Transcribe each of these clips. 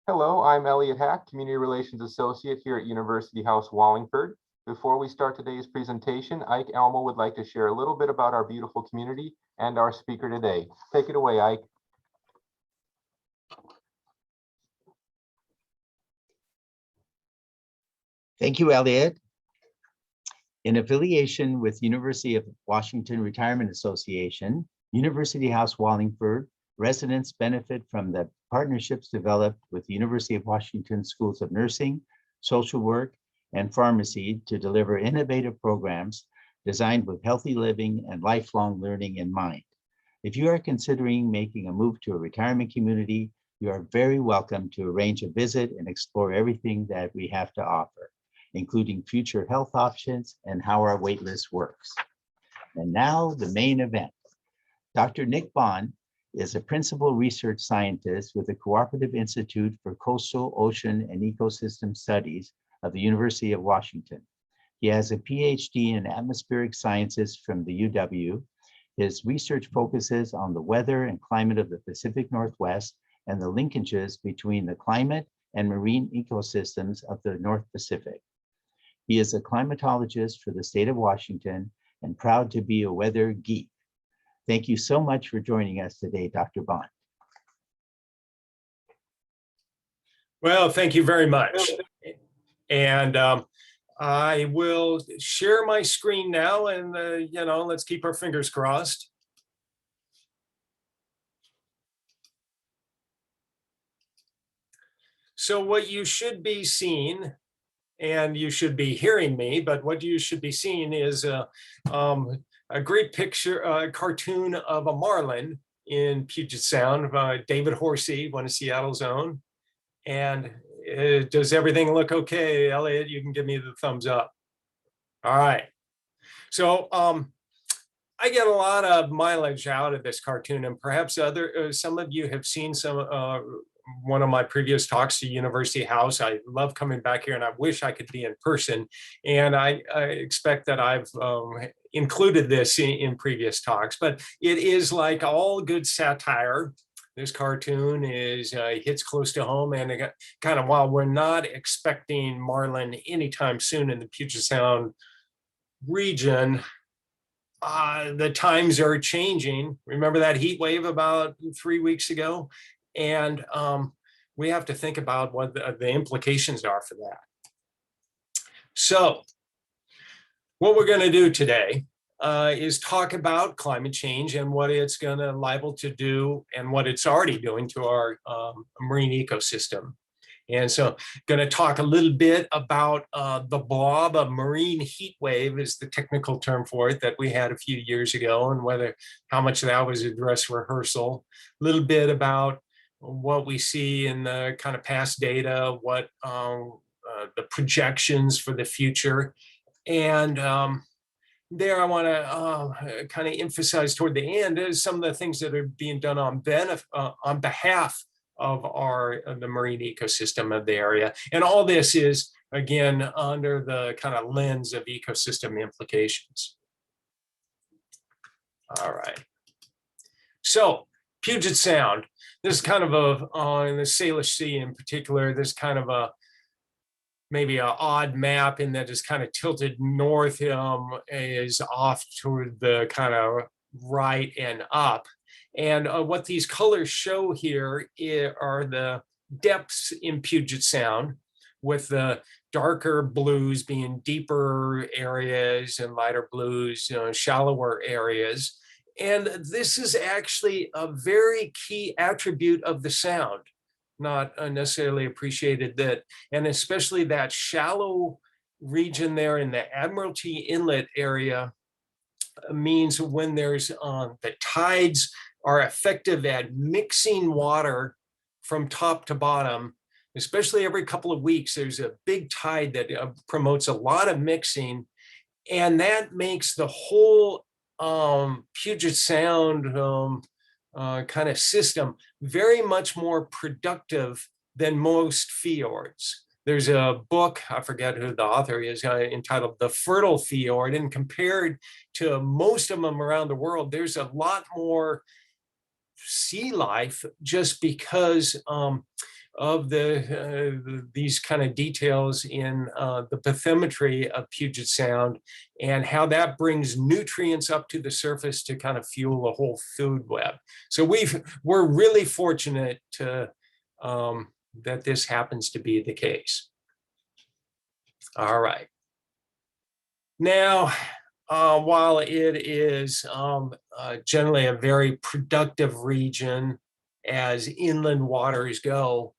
Hello, I'm Elliot Hack, Community Relations Associate here at University House Wallingford. Before we start today's presentation, Ike Almo would like to share a little bit about our beautiful community and our speaker today. Take it away, Ike. Thank you, Elliot. In affiliation with University of Washington Retirement Association, University House Wallingford residents benefit from the partnerships developed with the University of Washington Schools of Nursing, Social Work, and Pharmacy to deliver innovative programs designed with healthy living and lifelong learning in mind. If you are considering making a move to a retirement community, you are very welcome to arrange a visit and explore everything that we have to offer, including future health options and how our waitlist works. And now the main event. Dr. Nick Bond is a principal research scientist with the Cooperative Institute for Coastal, Ocean, and Ecosystem Studies of the University of Washington. He has a Ph.D. in atmospheric sciences from the UW. His research focuses on the weather and climate of the Pacific Northwest and the linkages between the climate and marine ecosystems of the North Pacific. He is a climatologist for the state of Washington and proud to be a weather geek. Thank you so much for joining us today, Dr. Bond. Well, thank you very much. And I will share my screen now and, let's keep our fingers crossed. So what you should be seeing, and you should be hearing me, but what you should be seeing is a great picture, a cartoon of a marlin in Puget Sound by David Horsey, one of Seattle's own. And does everything look okay? Elliot, you can give me the thumbs up. All right. So I get a lot of mileage out of this cartoon, and perhaps some of you have seen one of my previous talks to University House. I love coming back here and I wish I could be in person. And I expect that I've included this in previous talks, but it is like all good satire. This cartoon hits close to home, and kind of, while we're not expecting marlin anytime soon in the Puget Sound region, the times are changing. Remember that heat wave about 3 weeks ago? And we have to think about what the implications are for that. So what we're going to do today is talk about climate change and what it's going to liable to do and what it's already doing to our marine ecosystem. And so going to talk a little bit about the blob, a marine heat wave is the technical term for it, that we had a few years ago, and how much of that was a dress rehearsal. A little bit about what we see in the kind of past data, what the projections for the future. And there I want to kind of emphasize toward the end is some of the things that are being done on behalf of the marine ecosystem of the area. And all this is, again, under the kind of lens of ecosystem implications. All right. So Puget Sound, this is kind of in the Salish Sea in particular, this kind of maybe an odd map in that is kind of tilted north, is off toward the kind of right and up. And what these colors show here are the depths in Puget Sound, with the darker blues being deeper areas and lighter blues, shallower areas. And this is actually a very key attribute of the sound, not necessarily appreciated, and especially that shallow region there in the Admiralty Inlet area means when there's the tides are effective at mixing water from top to bottom, especially every couple of weeks, there's a big tide that promotes a lot of mixing, and that makes the whole Puget Sound kind of system very much more productive than most fjords. There's a book, I forget who the author is, entitled The Fertile Fjord, and compared to most of them around the world, there's a lot more sea life just because these kind of details in the bathymetry of Puget Sound and how that brings nutrients up to the surface to kind of fuel the whole food web. So we're really fortunate to that this happens to be the case. All right. Now, while it is generally a very productive region as inland waters go,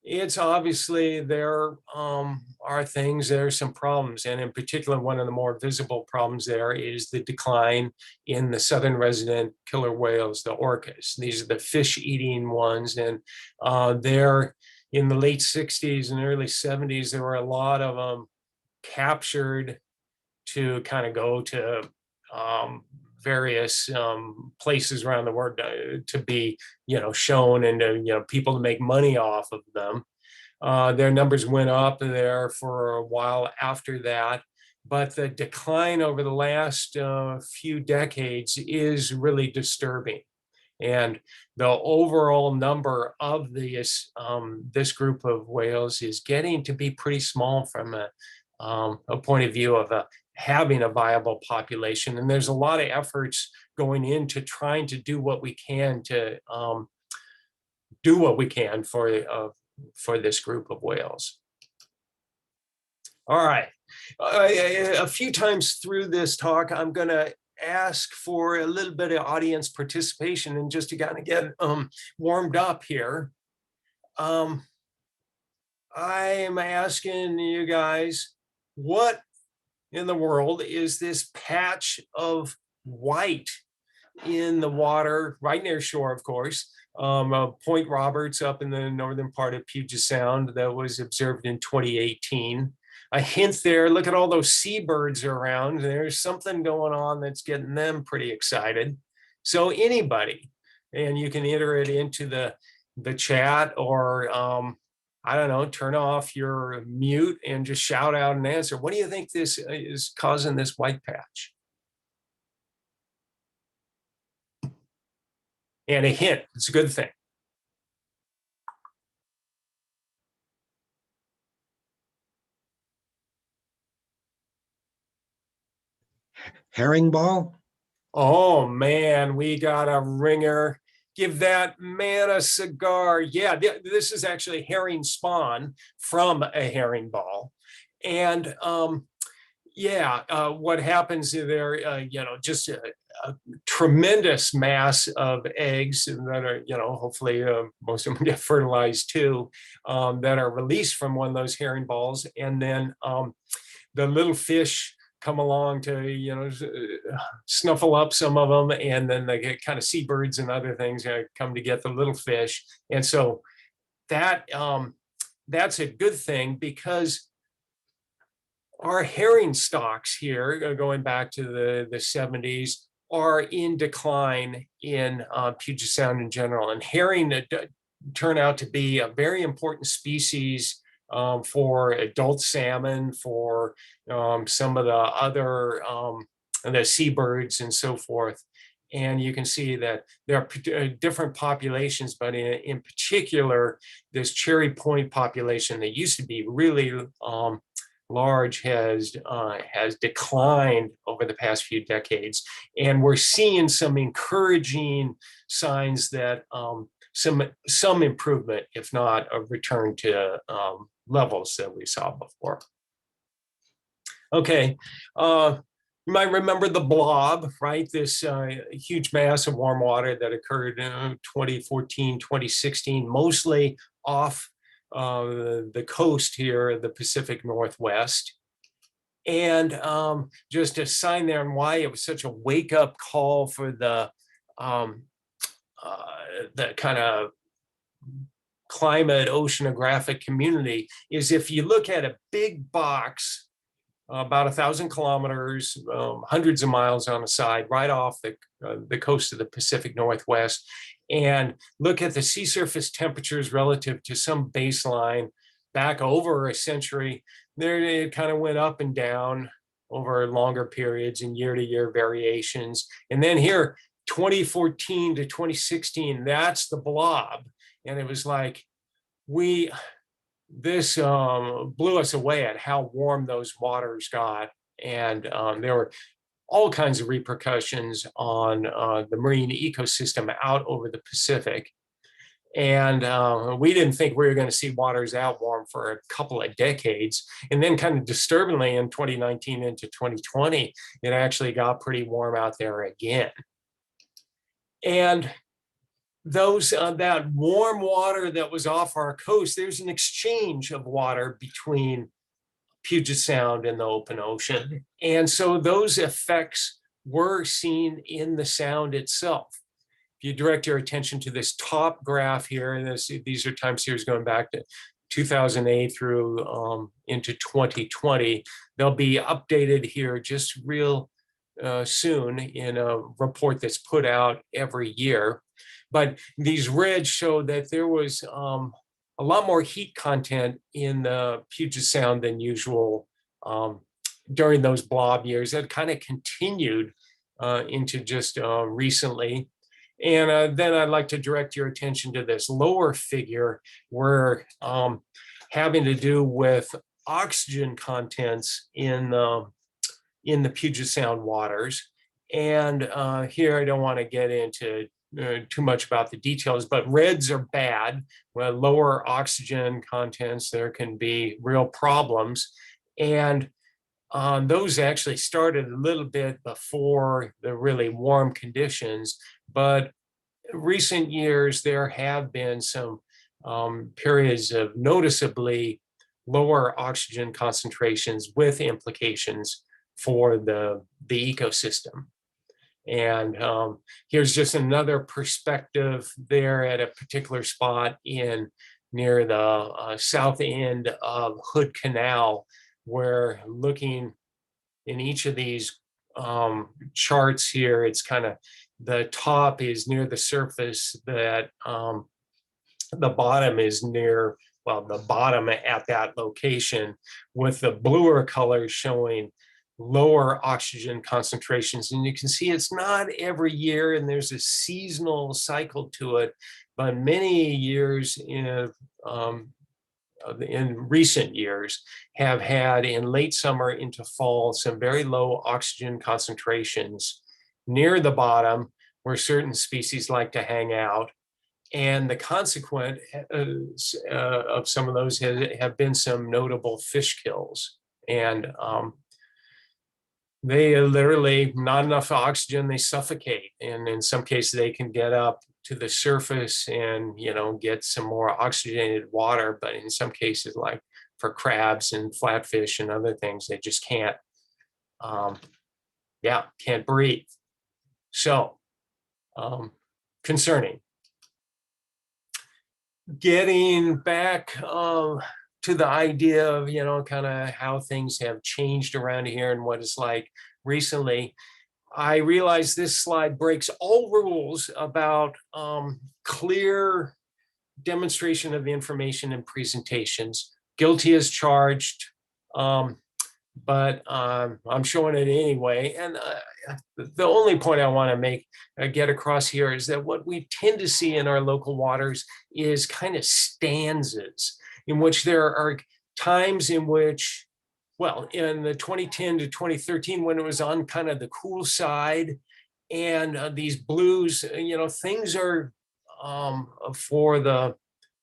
it's obviously there are things, there are some problems. And in particular, one of the more visible problems there is the decline in the southern resident killer whales, the orcas. These are the fish-eating ones. And there in the late 60s and early 70s, there were a lot of them captured to kind of go to various places around the world to be, shown and people to make money off of them. Their numbers went up there for a while after that, but the decline over the last few decades is really disturbing. And the overall number of this group of whales is getting to be pretty small from a point of view of having a viable population. And there's a lot of efforts going into trying to do what we can to for this group of whales. All right, a few times through this talk, I'm going to ask for a little bit of audience participation and just to kind of get warmed up here. I'm asking you guys, what in the world is this patch of white in the water right near shore, of course, Point Roberts up in the northern part of Puget Sound that was observed in 2018. A hint there, look at all those seabirds around. There's something going on that's getting them pretty excited. So anybody, and you can enter it into the chat or I don't know, turn off your mute and just shout out an answer. What do you think this is causing this white patch? And a hint, it's a good thing. Herring ball? Oh man, we got a ringer. Give that man a cigar. Yeah, this is actually herring spawn from a herring ball. And what happens there, just a tremendous mass of eggs that are, hopefully most of them get fertilized too, that are released from one of those herring balls. And then the little fish come along to, snuffle up some of them, and then they get kind of seabirds and other things come to get the little fish. And so that's a good thing because our herring stocks here, going back to the 70s, are in decline in Puget Sound in general. And herring turn out to be a very important species for adult salmon, for some of the other the seabirds and so forth. And you can see that there are different populations, but in particular, this Cherry Point population that used to be really large has declined over the past few decades. And we're seeing some encouraging signs that some improvement, if not a return to levels that we saw before. Okay, you might remember the blob, right? This huge mass of warm water that occurred in 2014, 2016, mostly off the coast here, the Pacific Northwest. And just a sign there on why it was such a wake-up call for the kind of climate oceanographic community is if you look at a big box about 1,000 kilometers, hundreds of miles on the side, right off the coast of the Pacific Northwest, and look at the sea surface temperatures relative to some baseline back over a century, there it kind of went up and down over longer periods and year-to-year variations. And then here, 2014 to 2016, that's the blob. And it was like, this blew us away at how warm those waters got. And there were all kinds of repercussions on the marine ecosystem out over the Pacific. And we didn't think we were going to see waters out warm for a couple of decades. And then kind of disturbingly in 2019 into 2020, it actually got pretty warm out there again. And those that warm water that was off our coast, there's an exchange of water between Puget Sound and the open ocean. And so those effects were seen in the sound itself. If you direct your attention to this top graph here, and these are time series going back to 2008 through into 2020, they'll be updated here just real soon in a report that's put out every year. But these reds show that there was a lot more heat content in the Puget Sound than usual during those blob years. That kind of continued into just recently. And then I'd like to direct your attention to this lower figure where having to do with oxygen contents in the Puget Sound waters. And here I don't want to get into too much about the details, but reds are bad. With lower oxygen contents, there can be real problems. And those actually started a little bit before the really warm conditions, but recent years, there have been some periods of noticeably lower oxygen concentrations with implications for the ecosystem. And here's just another perspective there at a particular spot near the south end of Hood Canal, where looking in each of these charts here, it's kind of the top is near the surface, that the bottom is near, well, the bottom at that location, with the bluer color showing lower oxygen concentrations. And you can see it's not every year, and there's a seasonal cycle to it, but many years in recent years have had in late summer into fall some very low oxygen concentrations near the bottom where certain species like to hang out. And the consequence of some of those have been some notable fish kills. And they literally, not enough oxygen, they suffocate. And in some cases they can get up to the surface and, get some more oxygenated water. But in some cases, like for crabs and flatfish and other things, they just can't breathe. So concerning. Getting back to the idea of, kind of how things have changed around here and what it's like recently, I realize this slide breaks all rules about clear demonstration of information and presentations. Guilty as charged, but I'm showing it anyway. And the only point I want to get across here is that what we tend to see in our local waters is kind of stanzas, in which there are times in which, well, in the 2010 to 2013, when it was on kind of the cool side, and these blues, things are, for the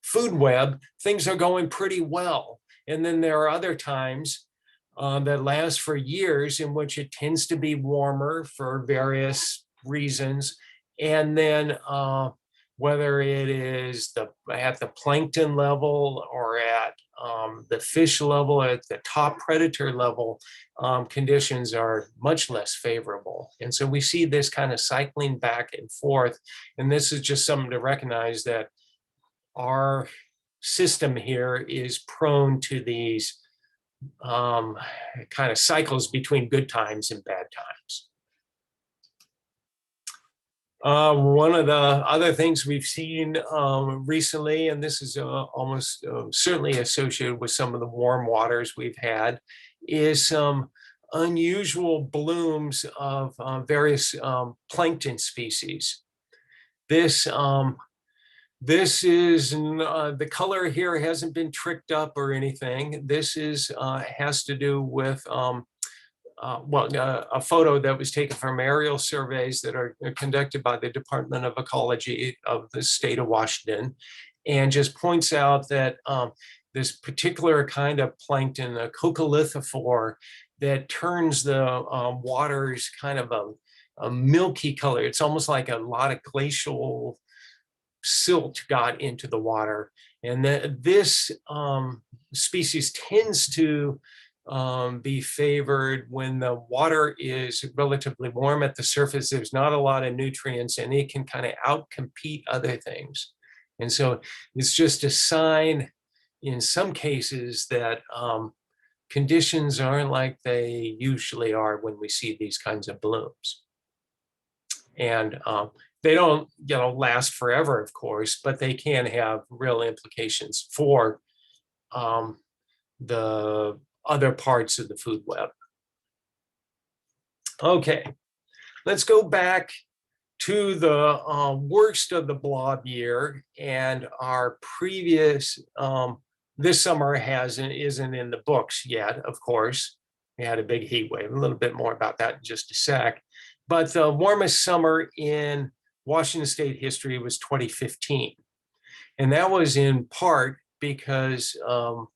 food web, things are going pretty well. And then there are other times that last for years in which it tends to be warmer for various reasons. And then whether it is at the plankton level or at the fish level, at the top predator level, conditions are much less favorable. And so we see this kind of cycling back and forth. And this is just something to recognize, that our system here is prone to these kind of cycles between good times and bad times. One of the other things we've seen recently, and this is almost certainly associated with some of the warm waters we've had, is some unusual blooms of various plankton species. This This is, the color here hasn't been tricked up or anything. This is, has to do with, a photo that was taken from aerial surveys that are conducted by the Department of Ecology of the state of Washington, and just points out that this particular kind of plankton, a coccolithophore, that turns the waters kind of a milky color. It's almost like a lot of glacial silt got into the water. And this species tends to be favored when the water is relatively warm at the surface. There's not a lot of nutrients and it can kind of outcompete other things. And so it's just a sign in some cases that conditions aren't like they usually are when we see these kinds of blooms. And they don't, last forever, of course, but they can have real implications for the other parts of the food web. Okay, let's go back to the worst of the blob year, and our previous, this summer isn't in the books yet, of course. We had a big heat wave, a little bit more about that in just a sec. But the warmest summer in Washington state history was 2015. And that was in part because of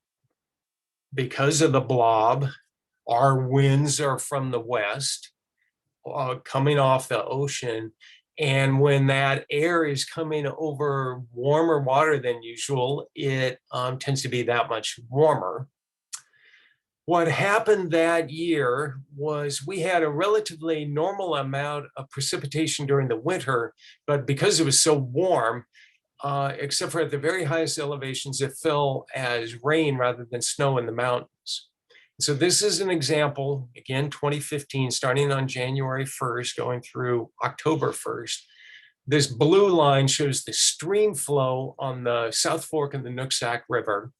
the blob. Our winds are from the west, coming off the ocean. And when that air is coming over warmer water than usual, it tends to be that much warmer. What happened that year was we had a relatively normal amount of precipitation during the winter, but because it was so warm, except for at the very highest elevations, it fell as rain rather than snow in the mountains. So this is an example, again, 2015, starting on January 1st, going through October 1st. This blue line shows the stream flow on the South Fork of the Nooksack River.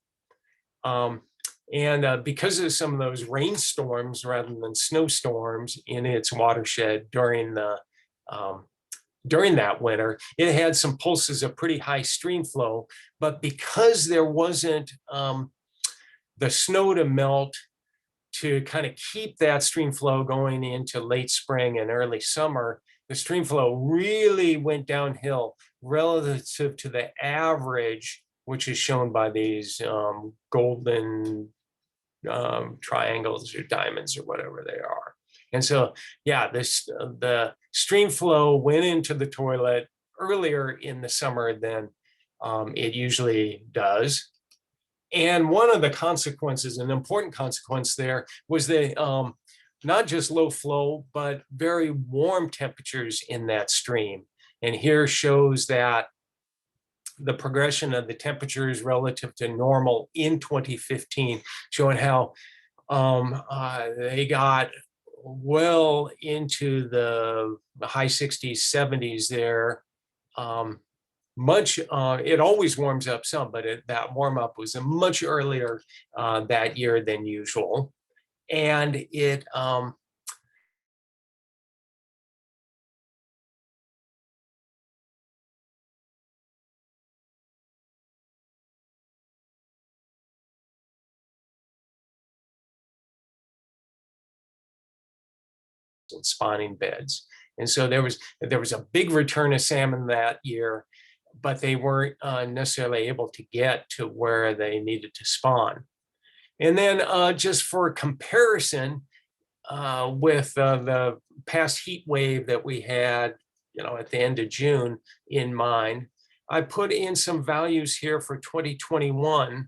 And because of some of those rainstorms rather than snowstorms in its watershed during that winter, it had some pulses of pretty high stream flow. But because there wasn't the snow to melt to kind of keep that stream flow going into late spring and early summer, the stream flow really went downhill relative to the average, which is shown by these golden triangles or diamonds or whatever they are. And so, yeah, the stream flow went into the toilet earlier in the summer than it usually does. And one of the consequences, an important consequence there, was the not just low flow, but very warm temperatures in that stream. And here shows that the progression of the temperatures relative to normal in 2015, showing how they got well into the high 60s, 70s there. It always warms up some, but that warm up was much earlier that year than usual. And it spawning beds. And so there was a big return of salmon that year, but they weren't necessarily able to get to where they needed to spawn. And then just for comparison with the past heat wave that we had, at the end of June in mind, I put in some values here for 2021.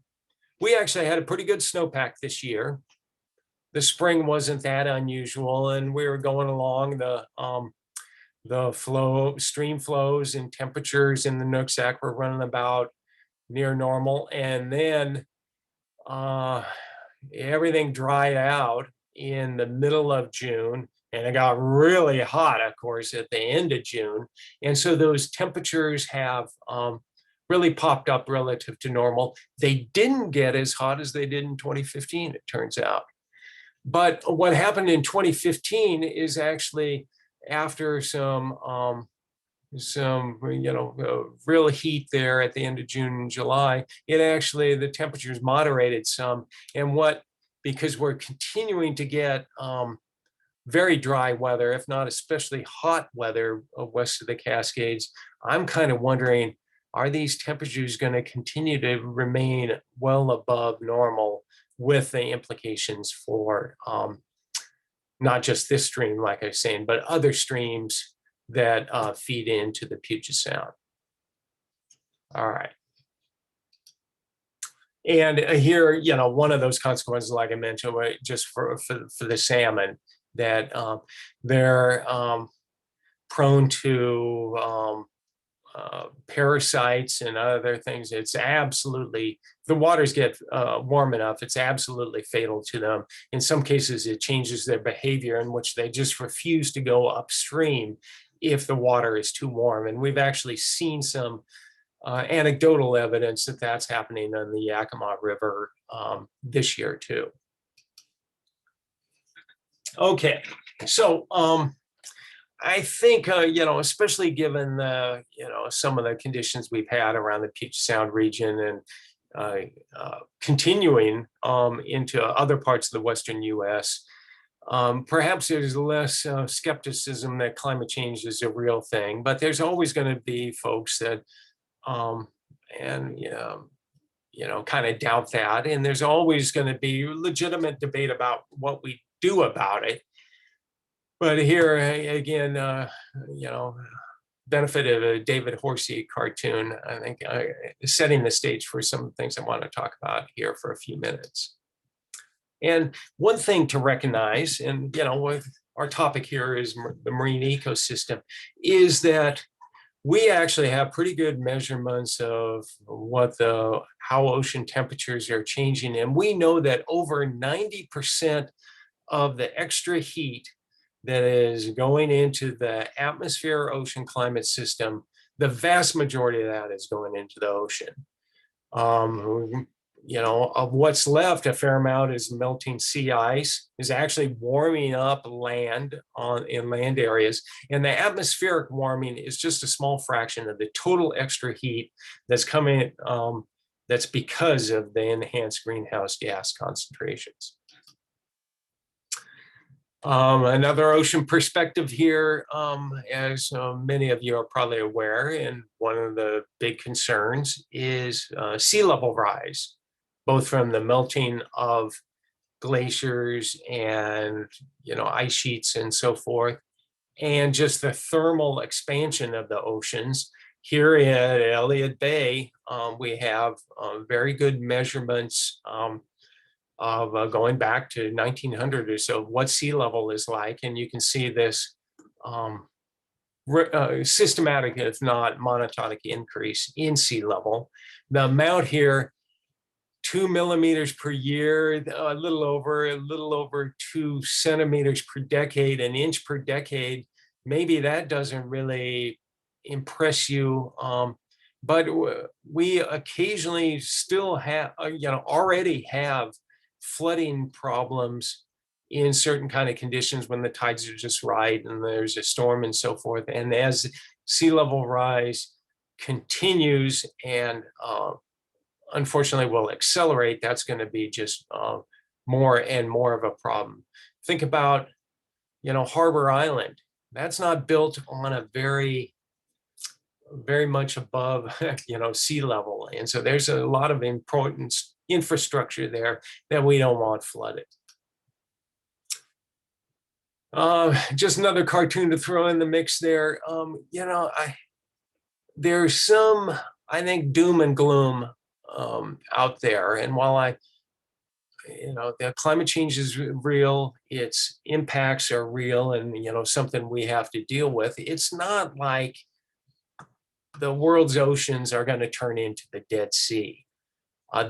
We actually had a pretty good snowpack this year. The spring wasn't that unusual, and we were going along the stream flows and temperatures in the Nooksack were running about near normal. And then everything dried out in the middle of June, and it got really hot, of course, at the end of June. And so those temperatures have really popped up relative to normal. They didn't get as hot as they did in 2015, it turns out. But what happened in 2015 is actually after some some, real heat there at the end of June and July, the temperatures moderated some. And because we're continuing to get very dry weather, if not especially hot weather west of the Cascades, I'm kind of wondering, are these temperatures going to continue to remain well above normal, with the implications for not just this stream, like I was saying, but other streams that feed into the Puget Sound. All right. And here, one of those consequences, like I mentioned, just for the salmon, that they're prone to parasites and other things. It's absolutely, the waters get warm enough, it's absolutely fatal to them. In some cases, it changes their behavior, in which they just refuse to go upstream if the water is too warm. And we've actually seen some anecdotal evidence that that's happening on the Yakima River this year too. Okay, so I think, especially given the, some of the conditions we've had around the Puget Sound region, and continuing into other parts of the Western US, perhaps there's less skepticism that climate change is a real thing, but there's always going to be folks that, kind of doubt that. And there's always going to be legitimate debate about what we do about it. But here again, benefit of a David Horsey cartoon, I think, setting the stage for some things I want to talk about here for a few minutes. And one thing to recognize, and with our topic here is the marine ecosystem, is that we actually have pretty good measurements of how ocean temperatures are changing. And we know that over 90% of the extra heat that is going into the atmosphere ocean climate system, the vast majority of that is going into the ocean. Of what's left, a fair amount is melting sea ice, is actually warming up land in land areas. And the atmospheric warming is just a small fraction of the total extra heat that's coming, that's because of the enhanced greenhouse gas concentrations. Another ocean perspective here, as many of you are probably aware, and one of the big concerns is sea level rise, both from the melting of glaciers and ice sheets and so forth, and just the thermal expansion of the oceans. Here at Elliott Bay, we have very good measurements of going back to 1900 or so, what sea level is like. And you can see this systematic, if not monotonic, increase in sea level. The amount here, 2 millimeters per year, a little over 2 centimeters per decade, an inch per decade. Maybe that doesn't really impress you, but we occasionally still have, already have flooding problems in certain kind of conditions when the tides are just right and there's a storm and so forth. And as sea level rise continues and unfortunately will accelerate, that's going to be just more and more of a problem. Think about, Harbor Island. That's not built on a very much above, sea level. And so there's a lot of important infrastructure there that we don't want flooded. Just another cartoon to throw in the mix there. There's some, I think, doom and gloom out there. And while the climate change is real, its impacts are real, and something we have to deal with, it's not like the world's oceans are going to turn into the Dead Sea.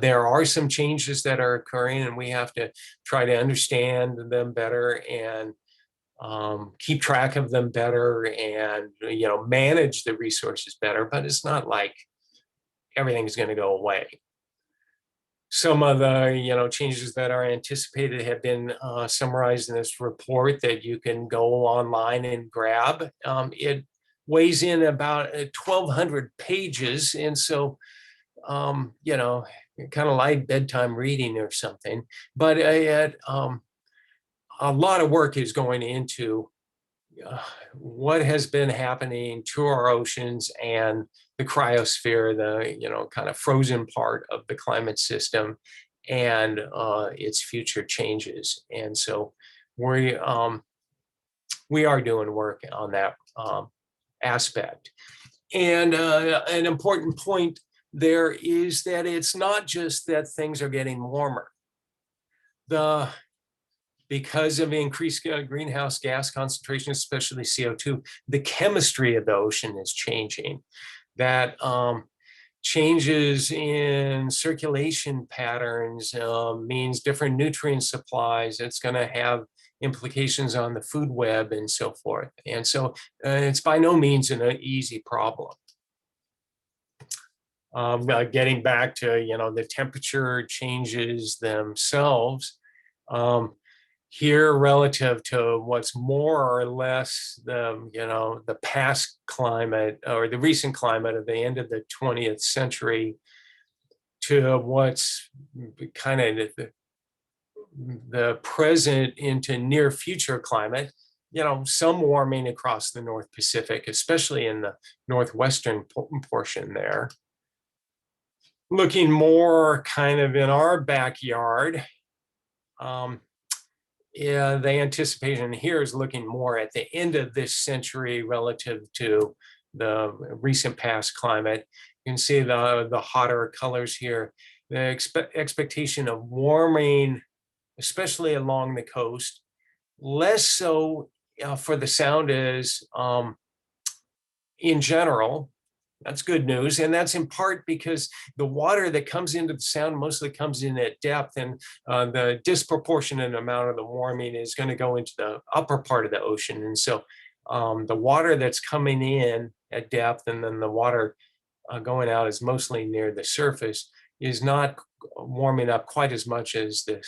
There are some changes that are occurring, and we have to try to understand them better and keep track of them better and manage the resources better. But it's not like everything's going to go away. Some of the changes that are anticipated have been summarized in this report that you can go online and grab. It weighs in about 1,200 pages. And so, you know, kind of like bedtime reading or something. But a lot of work is going into what has been happening to our oceans and the cryosphere, the, you know, kind of frozen part of the climate system, and its future changes. And so we are doing work on that aspect. And an important point there is that it's not just that things are getting warmer. Because of increased greenhouse gas concentration, especially CO2, the chemistry of the ocean is changing. That changes in circulation patterns means different nutrient supplies. It's going to have implications on the food web and so forth. And so it's by no means an easy problem. Getting back to, you know, the temperature changes themselves. Here, relative to what's more or less the, you know, the past climate or the recent climate of the end of the 20th century, to what's kind of the present into near future climate, you know, some warming across the North Pacific, especially in the northwestern portion there. Looking more kind of in our backyard, yeah, the anticipation here is looking more at the end of this century relative to the recent past climate. You can see the hotter colors here. The expectation of warming, especially along the coast, less so for the Sound is in general. That's good news. And that's in part because the water that comes into the Sound mostly comes in at depth, and the disproportionate amount of the warming is going to go into the upper part of the ocean. And so the water that's coming in at depth and then the water going out is mostly near the surface, is not warming up quite as much as the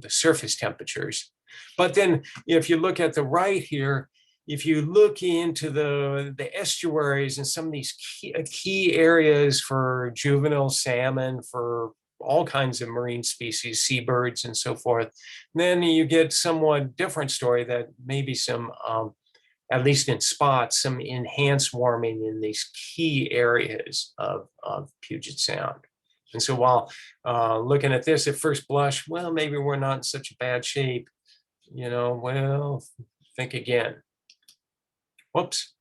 surface temperatures. But then if you look at the right here, if you look into the estuaries and some of these key areas for juvenile salmon, for all kinds of marine species, seabirds and so forth, then you get somewhat different story that maybe some, at least in spots, some enhanced warming in these key areas of Puget Sound. And so while looking at this at first blush, well, maybe we're not in such a bad shape, you know, well, think again. Whoops,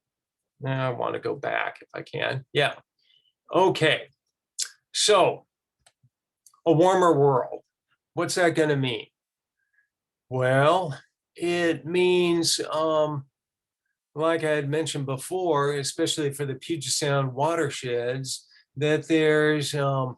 now I want to go back if I can. Yeah, okay. So a warmer world, what's that going to mean? Well, it means, like I had mentioned before, especially for the Puget Sound watersheds, that there's going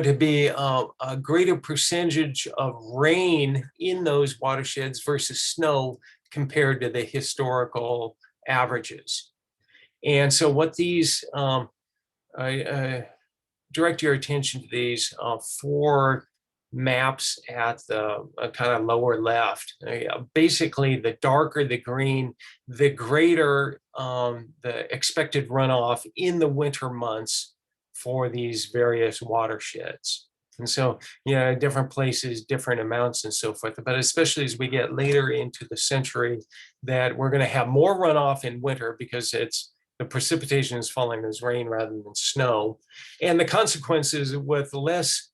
to be a greater percentage of rain in those watersheds versus snow compared to the historical averages. And so what these, I direct your attention to these 4 maps at the kind of lower left. Basically, the darker the green, the greater the expected runoff in the winter months for these various watersheds. And so, you know, different places, different amounts and so forth, but especially as we get later into the century, that we're going to have more runoff in winter because the precipitation is falling as rain rather than snow. And the consequences with less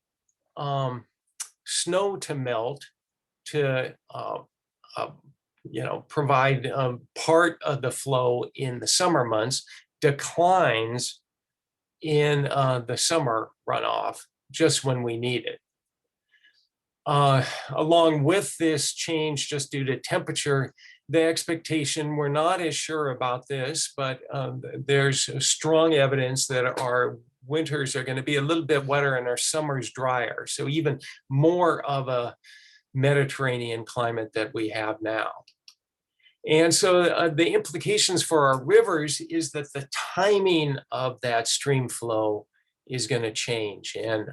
snow to melt to, you know, provide part of the flow in the summer months, declines in the summer runoff just when we need it. Along with this change, just due to temperature, the expectation, we're not as sure about this, but there's strong evidence that our winters are going to be a little bit wetter and our summers drier. So even more of a Mediterranean climate that we have now. And so the implications for our rivers is that the timing of that stream flow is going to change. And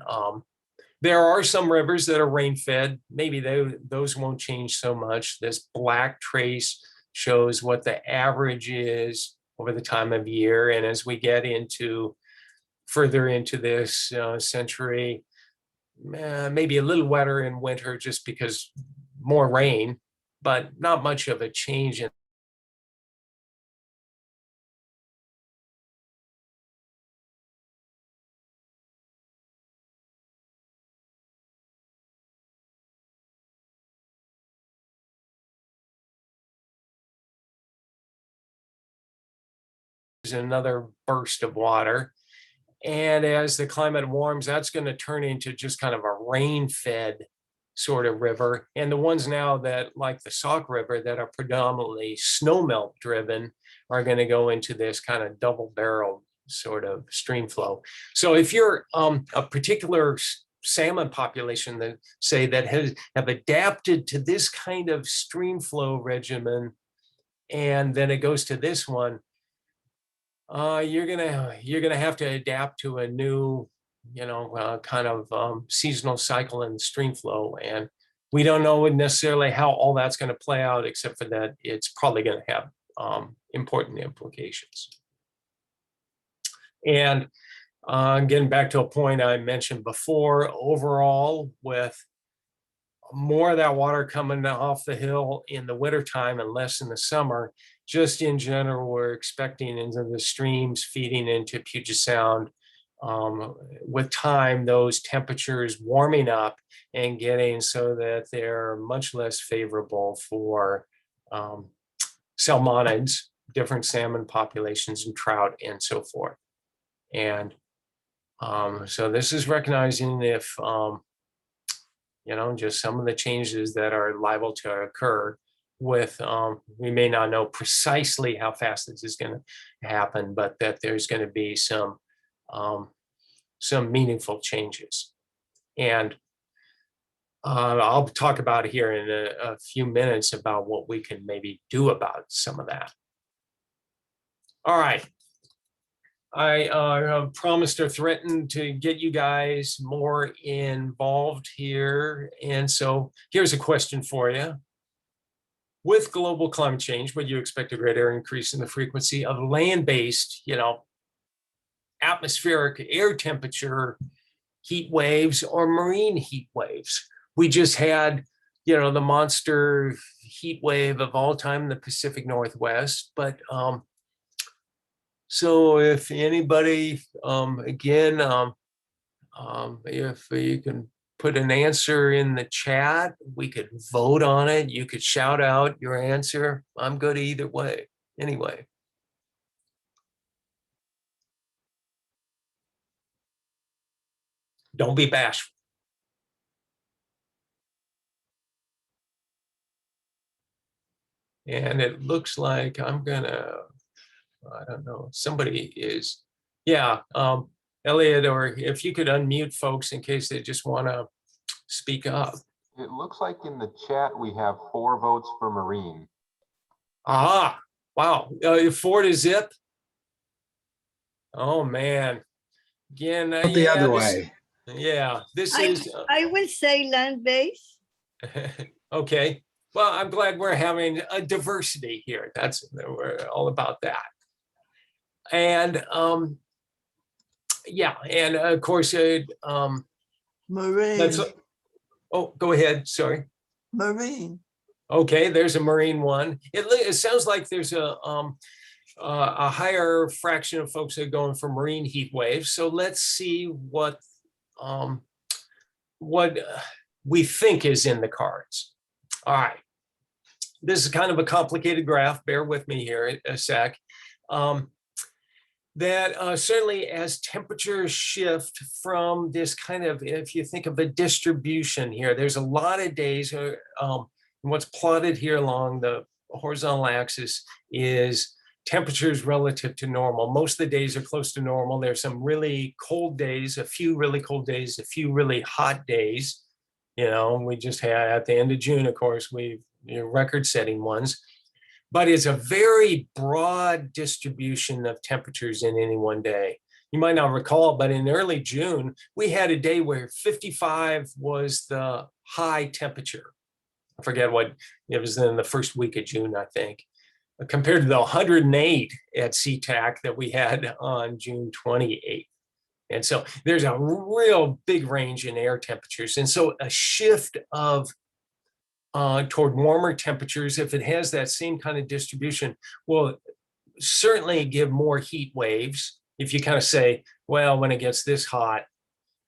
there are some rivers that are rain-fed. Maybe those won't change so much. This black trace shows what the average is over the time of year. And as we get into further into this century, maybe a little wetter in winter just because more rain, but not much of a change in another burst of water. And as the climate warms, that's going to turn into just kind of a rain-fed sort of river. And the ones now that, like the Sauk River, that are predominantly snowmelt driven, are going to go into this kind of double-barreled sort of stream flow. So if you're a particular salmon population that say that have adapted to this kind of stream flow regimen, and then it goes to this one, you're gonna have to adapt to a new, kind of seasonal cycle and stream flow, and we don't know necessarily how all that's going to play out, except for that it's probably going to have important implications. And getting back to a point I mentioned before, overall, with more of that water coming off the hill in the wintertime and less in the summer, just in general, we're expecting into the streams feeding into Puget Sound, with time, those temperatures warming up and getting so that they're much less favorable for salmonids, different salmon populations and trout and so forth. And so this is recognizing if, just some of the changes that are liable to occur with, we may not know precisely how fast this is going to happen, but that there's going to be some meaningful changes. And I'll talk about here in a few minutes about what we can maybe do about some of that. All right. I promised or threatened to get you guys more involved here. And so here's a question for you. With global climate change, would you expect a greater increase in the frequency of land-based, atmospheric air temperature heat waves or marine heat waves? We just had, the monster heat wave of all time in the Pacific Northwest. But so if anybody, again, if you can put an answer in the chat, we could vote on it. You could shout out your answer. I'm good either way. Anyway. Don't be bashful. And it looks like I'm gonna, I don't know, somebody is, yeah, Elliot, or if you could unmute folks in case they just want to speak up. It looks like in the chat we have 4 votes for marine. Ah, wow, 4 to zip. Oh man, again, The other way. Yeah, this is. I would say land-based. Okay, well, I'm glad we're having a diversity here. We're all about that. And yeah, and of course, Marine. Oh, go ahead. Sorry. Marine. Okay, there's a marine one. It sounds like there's a higher fraction of folks that are going for marine heat waves. So let's see what we think is in the cards. All right. This is kind of a complicated graph. Bear with me here a sec. That certainly as temperatures shift from this kind of, if you think of a distribution here, there's a lot of days, what's plotted here along the horizontal axis is temperatures relative to normal. Most of the days are close to normal. There's some really cold days, a few really cold days, a few really hot days. We just had at the end of June, of course, record-setting ones. But it's a very broad distribution of temperatures in any one day. You might not recall, but in early June, we had a day where 55 was the high temperature. I forget what, it was in the first week of June, I think. compared to the 108 at SeaTac that we had on June 28th. And so there's a real big range in air temperatures. And so a shift of toward warmer temperatures, if it has that same kind of distribution, will certainly give more heat waves. If you kind of say, well, when it gets this hot,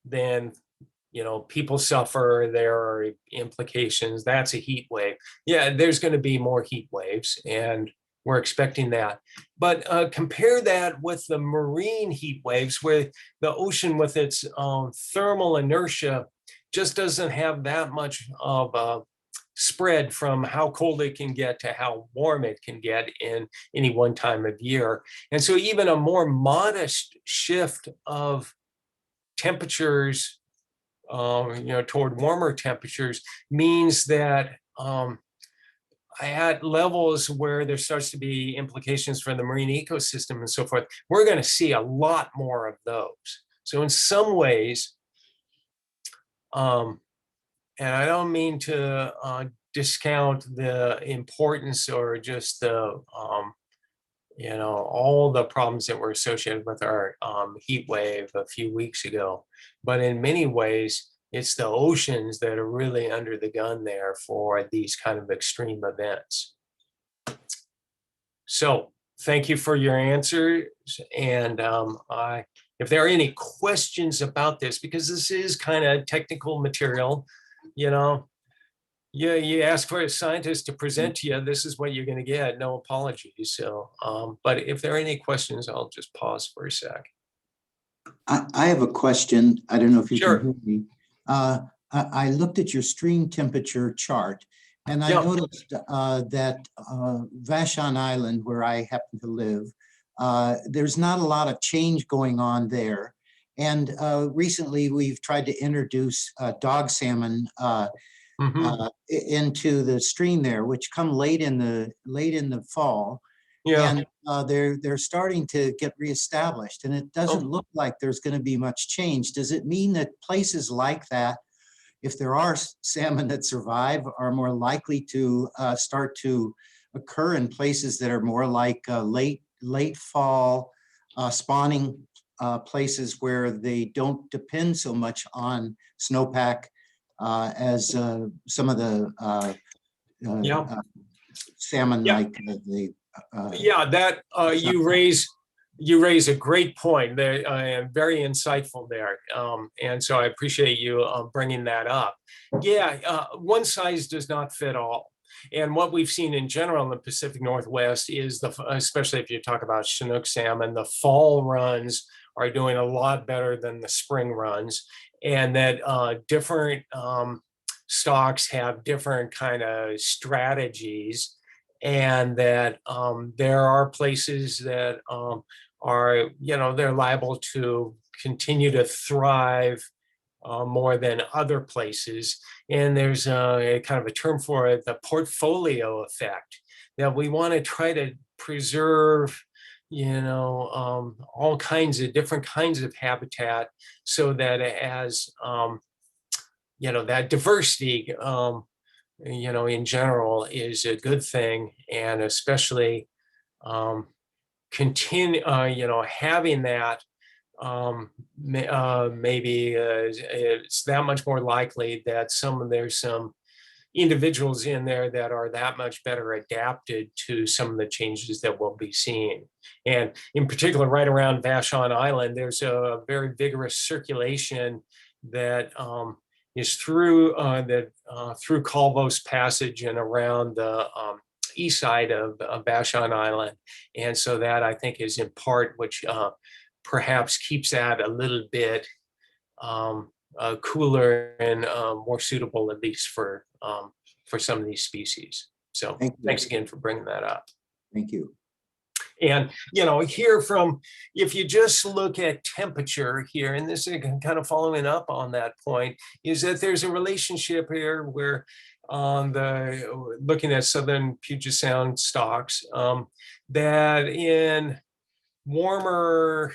then people suffer, there are implications, that's a heat wave. Yeah, there's going to be more heat waves, and we're expecting that. But compare that with the marine heat waves, where the ocean with its thermal inertia just doesn't have that much of a spread from how cold it can get to how warm it can get in any one time of year. And so even a more modest shift of temperatures toward warmer temperatures means that at levels where there starts to be implications for the marine ecosystem and so forth, we're going to see a lot more of those. So in some ways, and I don't mean to discount the importance or just the all the problems that were associated with our heat wave a few weeks ago. But in many ways, it's the oceans that are really under the gun there for these kind of extreme events. So thank you for your answers. And if there are any questions about this, because this is kind of technical material, you ask for a scientist to present to you, this is what you're going to get, no apologies. So, but if there are any questions, I'll just pause for a sec. I have a question. I don't know if you Sure. can hear me. I looked at your stream temperature chart, and I Yeah. noticed that Vashon Island, where I happen to live, there's not a lot of change going on there. And recently, we've tried to introduce dog salmon into the stream there, which come late in the fall. Yeah. And they're starting to get reestablished, and it doesn't look like there's going to be much change. Does it mean that places like that, if there are salmon that survive, are more likely to start to occur in places that are more like late fall spawning places where they don't depend so much on snowpack as some of the salmon like the that you raise a great point there. I am very insightful there, and so I appreciate you bringing that up. One size does not fit all, and what we've seen in general in the Pacific Northwest is especially if you talk about Chinook salmon, the fall runs are doing a lot better than the spring runs, and that different stocks have different kind of strategies. And that there are places that are, they're liable to continue to thrive more than other places. And there's a kind of a term for it, the portfolio effect, that we want to try to preserve, all kinds of different kinds of habitat, so that as, that diversity, in general is a good thing, and especially having that maybe it's that much more likely that there's some individuals in there that are that much better adapted to some of the changes that we'll be seeing. And in particular, right around Vashon Island, there's a very vigorous circulation that is through through Calvos Passage and around the east side of Vashon Island. And so that, I think, is in part which perhaps keeps that a little bit cooler and more suitable, at least for some of these species. So thanks again for bringing that up. Thank you. And, here if you just look at temperature here, and this is kind of following up on that point, is that there's a relationship here where looking at southern Puget Sound stocks, that in warmer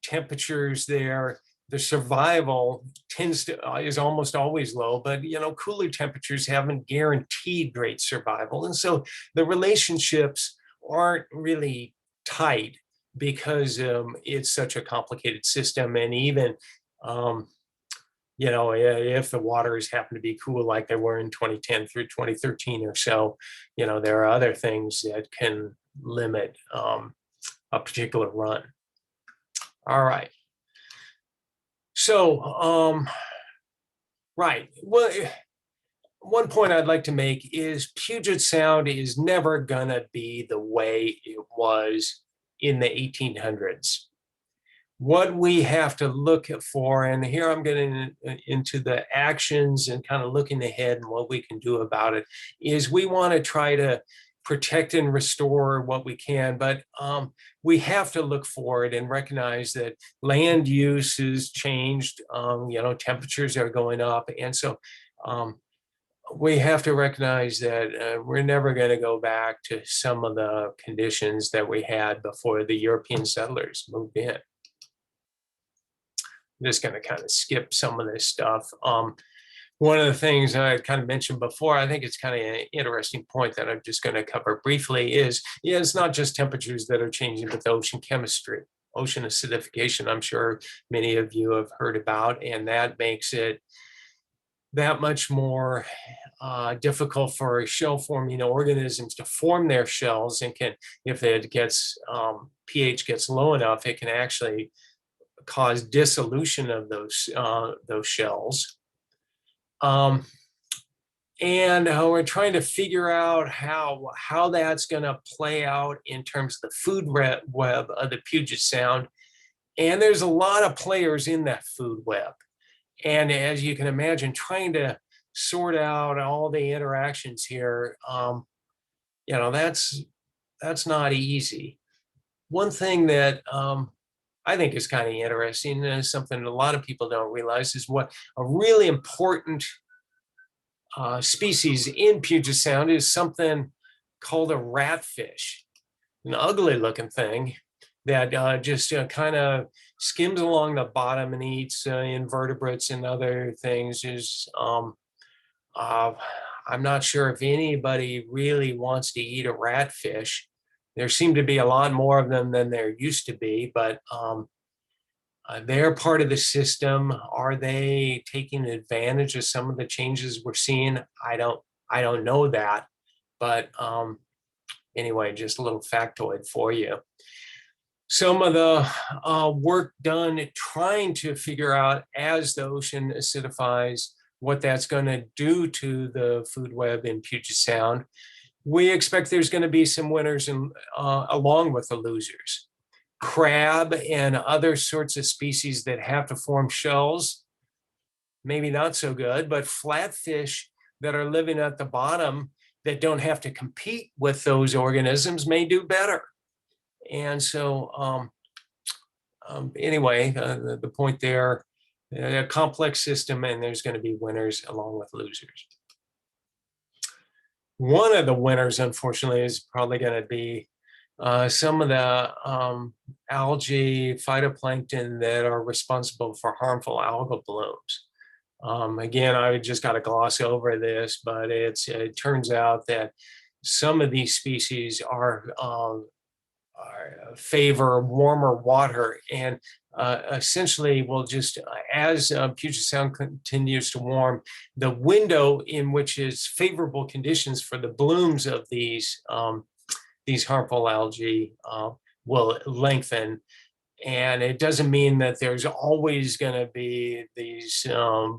temperatures there, the survival is almost always low, but cooler temperatures haven't guaranteed great survival. And so the relationships aren't really tight because it's such a complicated system. And even, if the waters happen to be cool like they were in 2010 through 2013 or so, there are other things that can limit a particular run. All right. So, right. Well, one point I'd like to make is Puget Sound is never gonna be the way it was in the 1800s. What we have to look for, and here I'm getting into the actions and kind of looking ahead and what we can do about it, is we want to try to protect and restore what we can, but we have to look forward and recognize that land use has changed, temperatures are going up. And so we have to recognize that we're never going to go back to some of the conditions that we had before the European settlers moved in. I'm just going to kind of skip some of this stuff. One of the things I kind of mentioned before, I think it's kind of an interesting point that I'm just going to cover briefly is, it's not just temperatures that are changing, but the ocean chemistry, ocean acidification, I'm sure many of you have heard about, and that makes it that much more difficult for shell-forming organisms to form their shells, and if it gets pH gets low enough, it can actually cause dissolution of those shells. And we're trying to figure out how that's going to play out in terms of the food web of the Puget Sound. And there's a lot of players in that food web. And as you can imagine, trying to sort out all the interactions here, that's not easy. One thing that I think is kind of interesting, and something a lot of people don't realize, is what a really important species in Puget Sound is something called a ratfish, an ugly looking thing that just kind of skims along the bottom and eats invertebrates and other things. I'm not sure if anybody really wants to eat a ratfish. There seem to be a lot more of them than there used to be, but they're part of the system. Are they taking advantage of some of the changes we're seeing? I don't know that, but anyway, just a little factoid for you. Some of the work done trying to figure out, as the ocean acidifies, what that's going to do to the food web in Puget Sound. We expect there's going to be some winners and along with the losers. Crab and other sorts of species that have to form shells, maybe not so good, but flatfish that are living at the bottom that don't have to compete with those organisms may do better. And so anyway, the point there, a complex system, and there's going to be winners along with losers. One of the winners, unfortunately, is probably going to be some of the algae, phytoplankton that are responsible for harmful algal blooms. Again, I just got to gloss over this, but it turns out that some of these species favor warmer water, and essentially will just, as Puget Sound continues to warm, the window in which is favorable conditions for the blooms of these harmful algae will lengthen. And it doesn't mean that there's always going to be these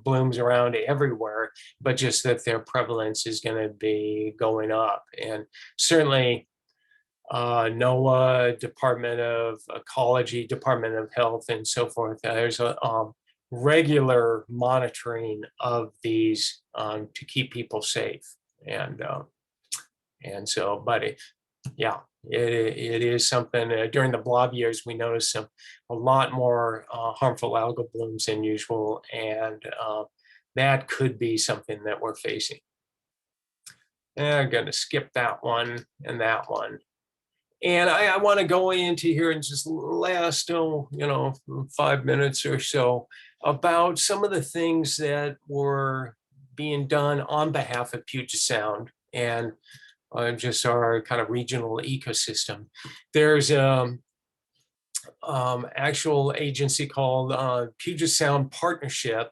blooms around everywhere, but just that their prevalence is going to be going up. And certainly NOAA, Department of Ecology, Department of Health, and so forth, there's a regular monitoring of these to keep people safe. And so, but it is something. During the blob years, we noticed a lot more harmful algal blooms than usual, and that could be something that we're facing. And I'm going to skip that one and that one. And I want to go into here in just last, 5 minutes or so about some of the things that were being done on behalf of Puget Sound. And just our kind of regional ecosystem. There's actual agency called Puget Sound Partnership.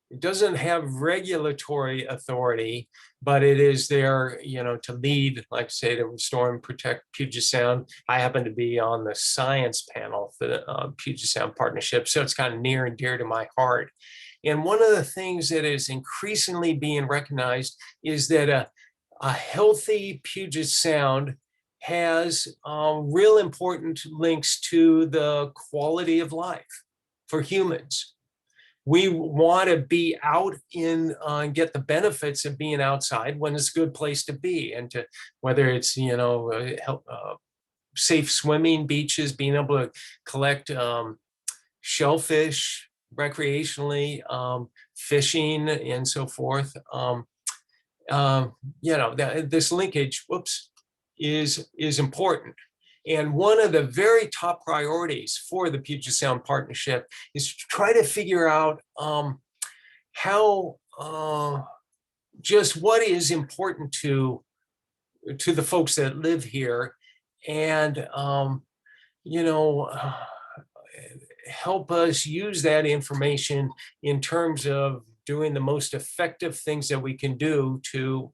It doesn't have regulatory authority, but it is there, to lead, like say, to restore and protect Puget Sound. I happen to be on the science panel for the Puget Sound Partnership, so it's kind of near and dear to my heart. And one of the things that is increasingly being recognized is that a healthy Puget Sound has real important links to the quality of life for humans. We want to be out and get the benefits of being outside when it's a good place to be, and to whether it's safe swimming beaches, being able to collect shellfish recreationally, fishing, and so forth. This linkage, is important. And one of the very top priorities for the Puget Sound Partnership is to try to figure out how, just what is important to the folks that live here, and help us use that information in terms of doing the most effective things that we can do to,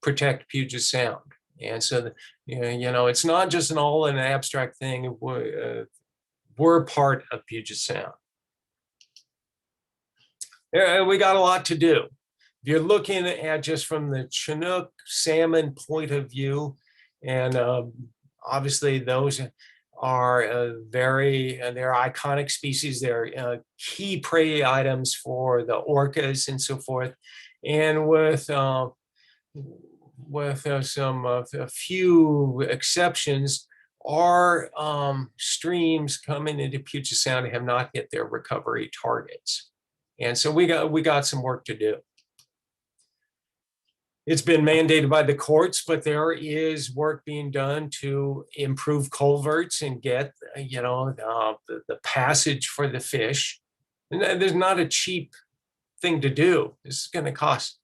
protect Puget Sound. And so, it's not just an abstract thing. We're part of Puget Sound. We got a lot to do. If you're looking at just from the Chinook salmon point of view, and obviously those are they're iconic species. They're key prey items for the orcas and so forth. And with a few exceptions, our streams coming into Puget Sound have not hit their recovery targets. And so we got some work to do. It's been mandated by the courts, but there is work being done to improve culverts and get, the passage for the fish. And there's not a cheap thing to do. This is going to cost,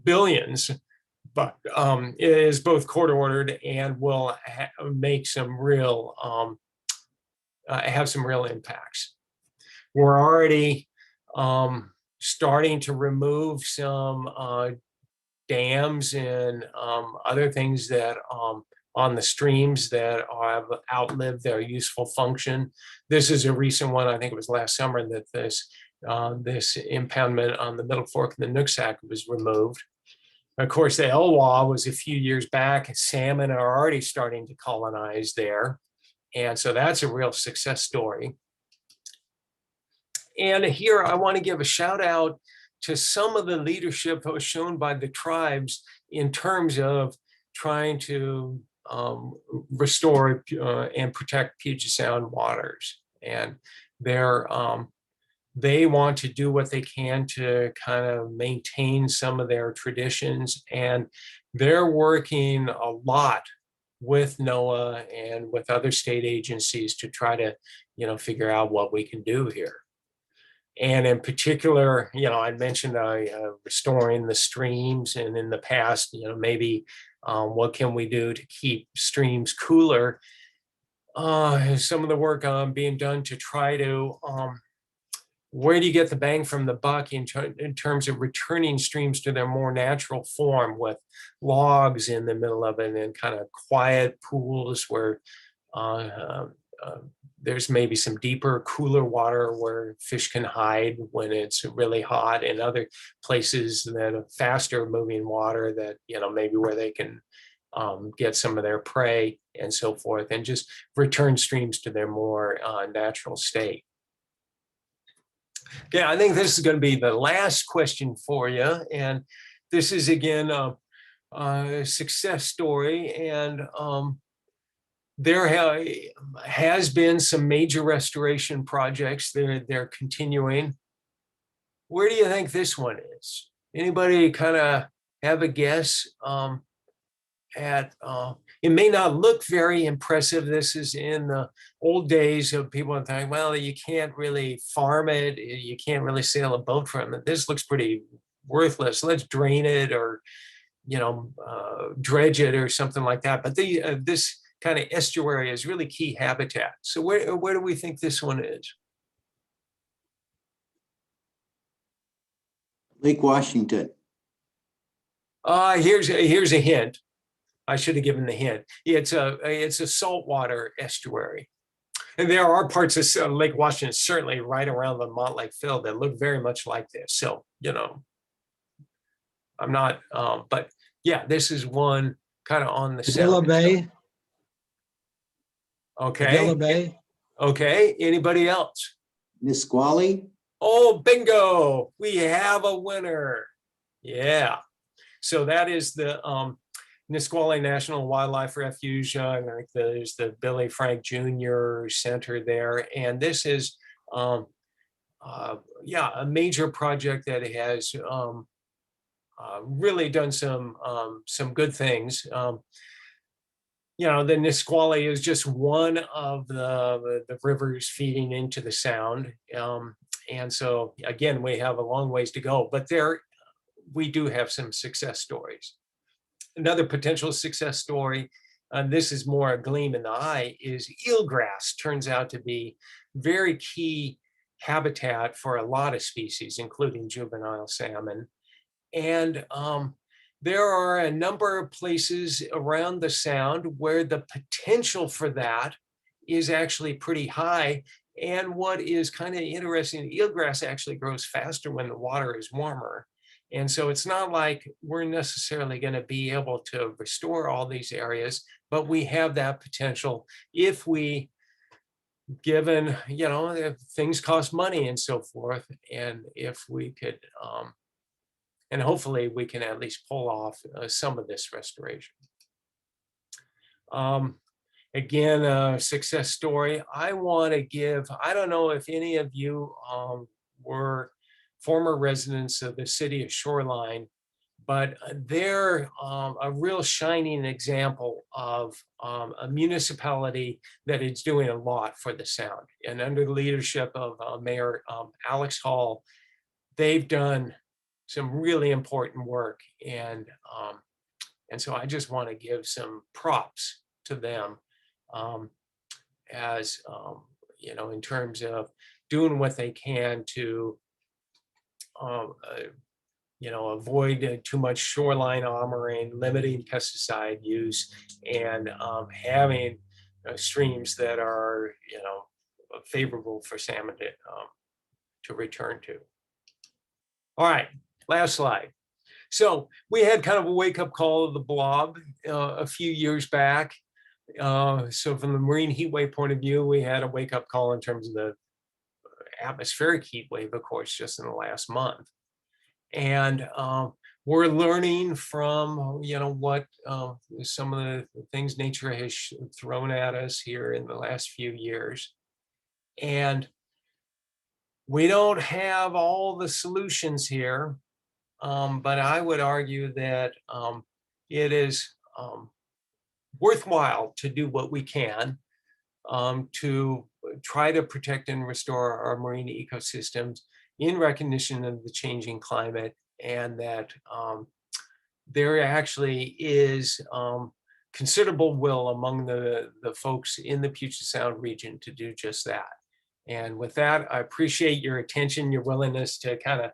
billions, but it is both court ordered and will make some real, have some real impacts. We're already starting to remove some dams and other things that on the streams that have outlived their useful function. This is a recent one. I think it was last summer that this impoundment on the Middle Fork of the Nooksack was removed. Of course, the Elwha was a few years back. Salmon are already starting to colonize there. And so that's a real success story. And here I want to give a shout out to some of the leadership that was shown by the tribes in terms of trying to restore and protect Puget Sound waters. And they want to do what they can to kind of maintain some of their traditions. And they're working a lot with NOAA and with other state agencies to try to, figure out what we can do here. And in particular, I mentioned restoring the streams, and in the past, maybe what can we do to keep streams cooler? Some of the work being done to try to, where do you get the bang from the buck in terms of returning streams to their more natural form, with logs in the middle of it and kind of quiet pools where there's maybe some deeper, cooler water where fish can hide when it's really hot, and other places that are faster moving water that, maybe where they can get some of their prey and so forth, and just return streams to their more natural state. Okay, I think this is going to be the last question for you. And this is, again, a success story. And there has been some major restoration projects. They're continuing. Where do you think this one is? Anybody kind of have a guess it may not look very impressive. This is in the old days of people saying, well, you can't really farm it. You can't really sail a boat from it. This looks pretty worthless. Let's drain it or, dredge it or something like that. But this kind of estuary is really key habitat. So where do we think this one is? Lake Washington. Here's a hint. I should have given the hint. It's a saltwater estuary. And there are parts of Lake Washington, certainly right around the Montlake Fill, that look very much like this. So, I'm not, but yeah, this is one kind of on the Padilla south. Bay, Padilla Okay. Bay. Okay. Anybody else? Nisqually. Oh, bingo. We have a winner. Yeah. So that is the Nisqually National Wildlife Refuge. There's the Billy Frank Jr. Center there. And this is, a major project that has really done some good things. The Nisqually is just one of the rivers feeding into the Sound. And so, again, we have a long ways to go, but we do have some success stories. Another potential success story, and this is more a gleam in the eye, is eelgrass turns out to be very key habitat for a lot of species, including juvenile salmon. And there are a number of places around the Sound where the potential for that is actually pretty high. And what is kind of interesting, eelgrass actually grows faster when the water is warmer. And so it's not like we're necessarily going to be able to restore all these areas, but we have that potential if we, given, if things cost money and so forth, and if we could, and hopefully we can at least pull off some of this restoration. Again, a success story. I want to give, I don't know if any of you were former residents of the city of Shoreline, but they're a real shining example of a municipality that is doing a lot for the Sound. And under the leadership of Mayor Alex Hall, they've done some really important work. And so I just want to give some props to them as, in terms of doing what they can to avoid too much shoreline armoring, limiting pesticide use, and having streams that are, favorable for salmon to return to. All right, last slide. So we had kind of a wake-up call of the blob a few years back. So from the marine heat wave point of view, we had a wake-up call in terms of the atmospheric heat wave, of course, just in the last month. And we're learning from, what some of the things nature has thrown at us here in the last few years. And we don't have all the solutions here, but I would argue that it is worthwhile to do what we can to try to protect and restore our marine ecosystems in recognition of the changing climate, and that there actually is considerable will among the folks in the Puget Sound region to do just that. And with that, I appreciate your attention, your willingness to kind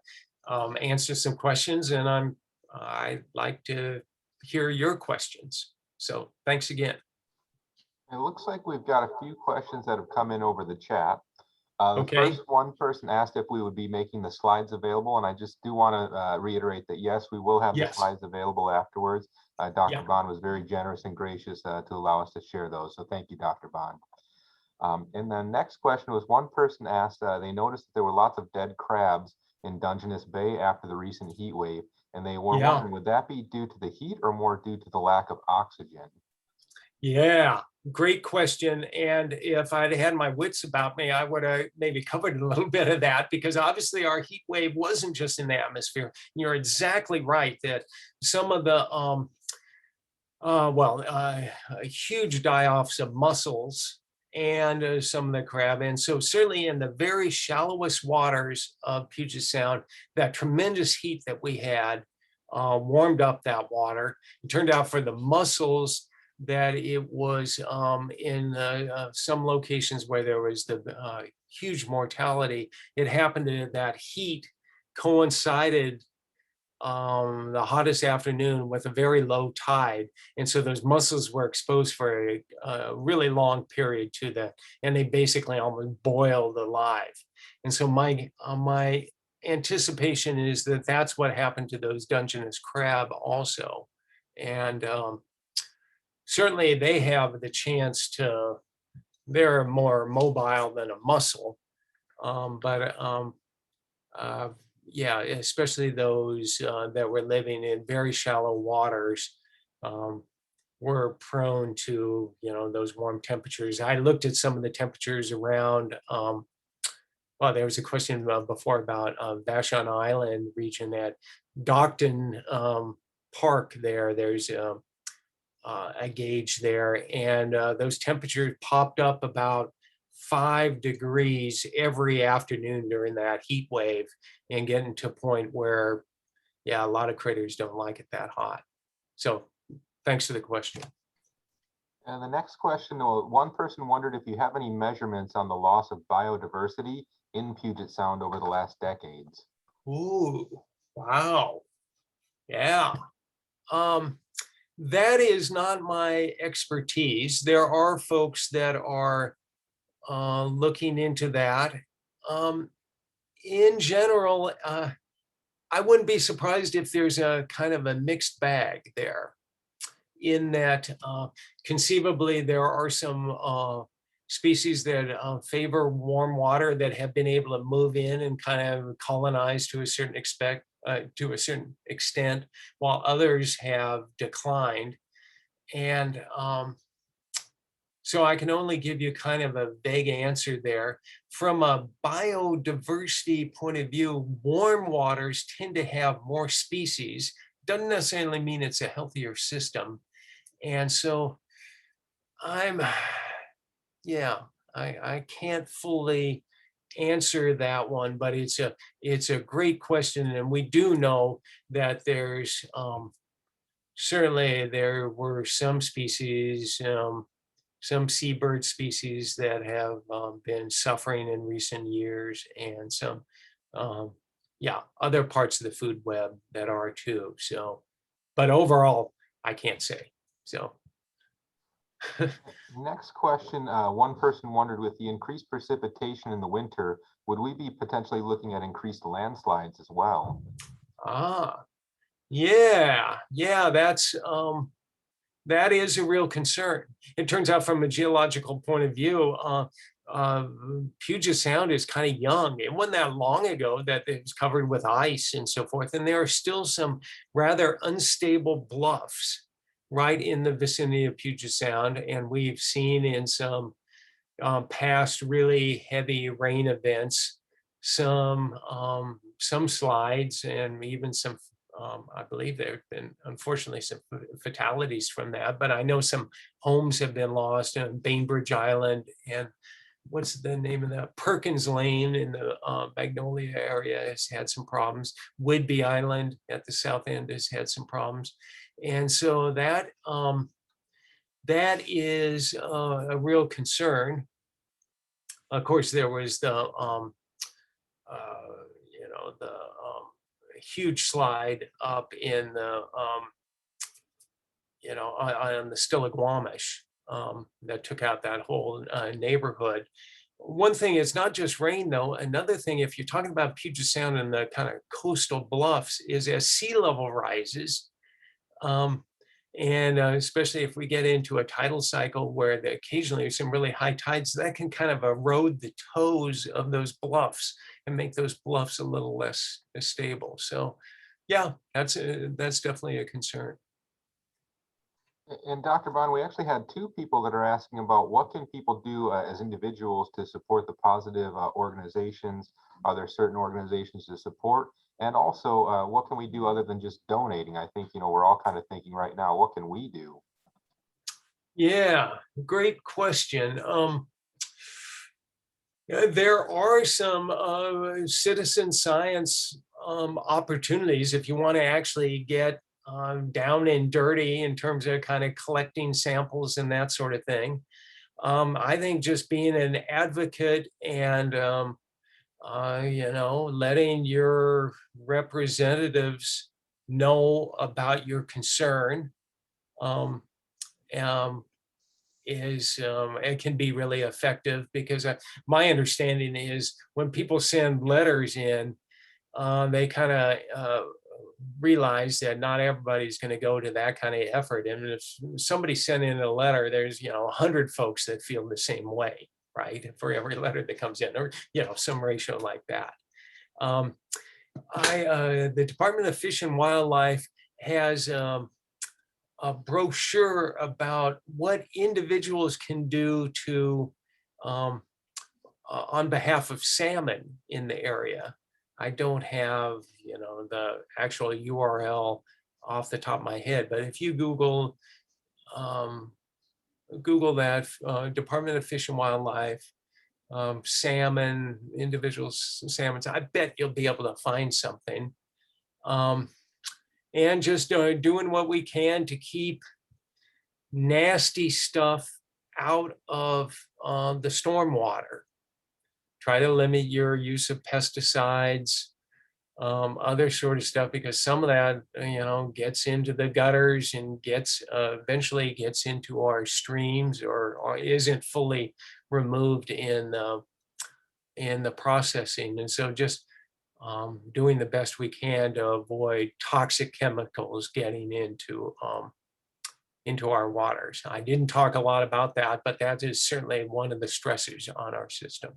of answer some questions, and I'd like to hear your questions. So thanks again. It looks like we've got a few questions that have come in over the chat. The Okay. first one person asked if we would be making the slides available, and I just do want to reiterate that yes, we will have the Yes. slides available afterwards. Dr. Yeah. Bond was very generous and gracious to allow us to share those, so thank you, Dr. Bond. And the next question was, one person asked, they noticed that there were lots of dead crabs in Dungeness Bay after the recent heat wave, and they were Yeah. wondering, would that be due to the heat or more due to the lack of oxygen? Yeah, great question. And if I'd had my wits about me, I would have maybe covered a little bit of that, because obviously our heat wave wasn't just in the atmosphere. You're exactly right that some of the huge die-offs of mussels and some of the crab. And so certainly in the very shallowest waters of Puget Sound, that tremendous heat that we had warmed up that water. It turned out for the mussels that it was in some locations where there was the huge mortality. It happened that heat coincided the hottest afternoon with a very low tide. And so those mussels were exposed for a really long period to that, and they basically almost boiled alive. And so my anticipation is that that's what happened to those Dungeness crab also. And certainly they have the chance to, they're more mobile than a mussel. Yeah, especially those that were living in very shallow waters were prone to, those warm temperatures. I looked at some of the temperatures around, well, there was a question before about Vashon Island region at Docton Park there. There's a gauge there, and those temperatures popped up about 5 degrees every afternoon during that heat wave, and getting to a point where, yeah, a lot of critters don't like it that hot. So thanks for the question. And the next question, one person wondered if you have any measurements on the loss of biodiversity in Puget Sound over the last decades. Ooh, wow. Yeah. That is not my expertise. There are folks that are looking into that. In general, I wouldn't be surprised if there's a kind of a mixed bag there, in that conceivably there are some species that favor warm water that have been able to move in and kind of colonize to a certain extent, while others have declined. And so I can only give you kind of a vague answer there. From a biodiversity point of view, warm waters tend to have more species. Doesn't necessarily mean it's a healthier system. And so I can't fully answer that one, but it's a great question. And we do know that there's certainly there were some species, some seabird species that have been suffering in recent years, and some other parts of the food web that are too. So, but overall, I can't say. So Next question, one person wondered, with the increased precipitation in the winter, would we be potentially looking at increased landslides as well? Yeah, that is a real concern. It turns out from a geological point of view, Puget Sound is kind of young. It wasn't that long ago that it was covered with ice and so forth. And there are still some rather unstable bluffs right in the vicinity of Puget Sound. And we've seen in some past really heavy rain events, some slides, and even some I believe there have been, unfortunately, some fatalities from that, but I know some homes have been lost on Bainbridge Island, and what's the name of that? Perkins Lane in the Magnolia area has had some problems. Whidbey Island at the south end has had some problems. And so that is a real concern. Of course, there was the huge slide up in the on the Stillaguamish that took out that whole neighborhood. One thing is not just rain though. Another thing, if you're talking about Puget Sound and the kind of coastal bluffs, is as sea level rises, and especially if we get into a tidal cycle where occasionally there's some really high tides, that can kind of erode the toes of those bluffs and make those bluffs a little less stable. So yeah, that's definitely a concern. And Dr. Bond, we actually had 2 people that are asking about what can people do as individuals to support the positive organizations? Are there certain organizations to support? And also, what can we do other than just donating? I think, we're all kind of thinking right now, what can we do? Yeah, great question. There are some citizen science opportunities if you want to actually get down and dirty in terms of kind of collecting samples and that sort of thing. I think just being an advocate and letting your representatives know about your concern um, it can be really effective, because my understanding is when people send letters in, they kind of realize that not everybody's going to go to that kind of effort. And if somebody sent in a letter, there's 100 folks that feel the same way, right? For every letter that comes in, or some ratio like that. The Department of Fish and Wildlife has a brochure about what individuals can do to on behalf of salmon in the area. I don't have the actual URL off the top of my head, but if you Google that Department of Fish and Wildlife salmon, individual salmons, I bet you'll be able to find something. And just doing what we can to keep nasty stuff out of the stormwater. Try to limit your use of pesticides, other sort of stuff, because some of that, gets into the gutters and eventually gets into our streams, or isn't fully removed in the processing. And so just doing the best we can to avoid toxic chemicals getting into our waters. I didn't talk a lot about that, but that is certainly one of the stressors on our system.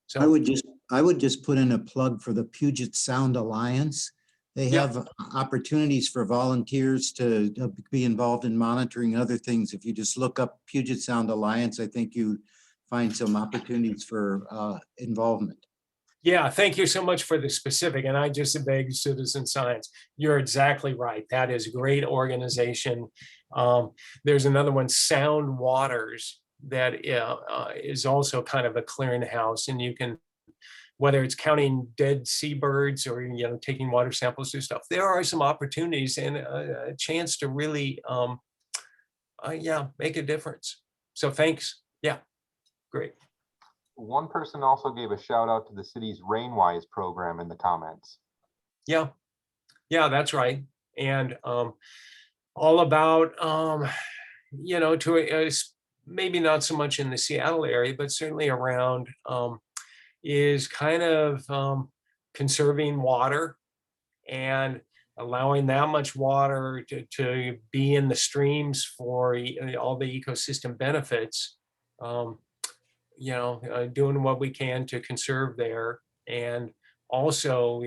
So I would just put in a plug for the Puget Sound Alliance. They have opportunities for volunteers to be involved in monitoring other things. If you just look up Puget Sound Alliance, I think you find some opportunities for involvement. yeah, thank you so much for the specific. And I just beg citizen science. You're exactly right. That is a great organization. There's another one, Sound Waters, that is also kind of a clearinghouse, and you can, whether it's counting dead seabirds or taking water samples and stuff, there are some opportunities and a chance to really make a difference. So thanks. Yeah, great. One person also gave a shout out to the city's Rainwise program in the comments. Yeah, that's right. And all about to maybe not so much in the Seattle area, but certainly around, is kind of conserving water and allowing that much water to be in the streams for all the ecosystem benefits. Doing what we can to conserve there, and also